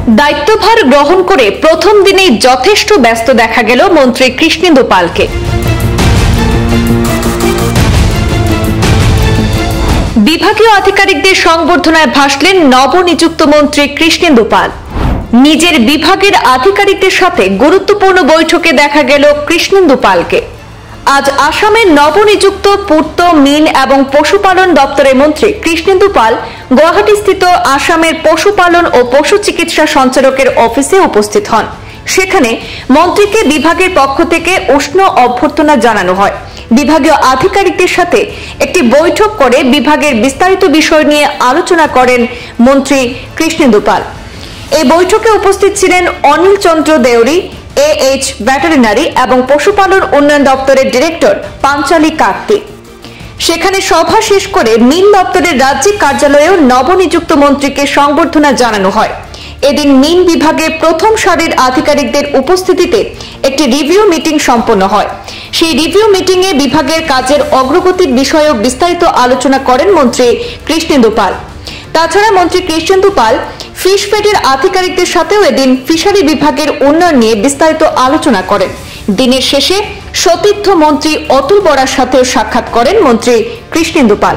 দায়িত্বভার গ্রহণ করে প্রথম দিনেই যথেষ্ট ব্যস্ত দেখা গেল মন্ত্রী কৃষ্ণেন্দু পালকে। বিভাগীয় আধিকারিকদের সংবর্ধনায় ভাসলেন নবনিযুক্ত মন্ত্রী কৃষ্ণেন্দু পাল। নিজের বিভাগের আধিকারিকদের সাথে গুরুত্বপূর্ণ বৈঠকে দেখা গেল কৃষ্ণেন্দু পালকে। আজ আসামের নবনিযুক্ত পূর্ত, মিন এবং পশুপালন দপ্তরের মন্ত্রী কৃষ্ণেন্দু পাল গুয়াহাটিস্থিত আসামের পশুপালন ও পশু চিকিৎসা সঞ্চালকের অফিসে উপস্থিত হন। সেখানে মন্ত্রীকে বিভাগের পক্ষ থেকে উষ্ণ অভ্যর্থনা জানানো হয়। বিভাগীয় আধিকারিকদের সাথে একটি বৈঠক করে বিভাগের বিস্তারিত বিষয় নিয়ে আলোচনা করেন মন্ত্রী কৃষ্ণেন্দু পাল। এই বৈঠকে উপস্থিত ছিলেন অনিল চন্দ্র দেউরি, AH ভেটেরিনারি এবং পশুপালন উন্নয়ন দপ্তরের ডিরেক্টর পাঞ্চালী কার্তিক। সেখানে সভা শেষ করে মিন দপ্তরের রাজ্যিক কার্যালয়েও নবনিযুক্ত মন্ত্রীকে সংবর্ধনা জানানো হয়। এদিন মিন বিভাগের প্রথম সারির আধিকারিকদের উপস্থিতিতে একটি রিভিউ মিটিং সম্পন্ন হয়। সেই রিভিউ মিটিংয়ে বিভাগের কাজের অগ্রগতির বিষয়ক বিস্তারিত আলোচনা করেন মন্ত্রী কৃষ্ণেন্দু পাল। তাছাড়া মন্ত্রী কৃষ্ণেন্দু পাল ফিশ ফেডের আধিকারিকদের সাথেও এদিন ফিশারি বিভাগের উন্নয়ন নিয়ে বিস্তারিত আলোচনা করেন। দিনের শেষে সতীর্থ মন্ত্রী অতুল বরার সাথেও সাক্ষাৎ করেন মন্ত্রী কৃষ্ণেন্দু পাল।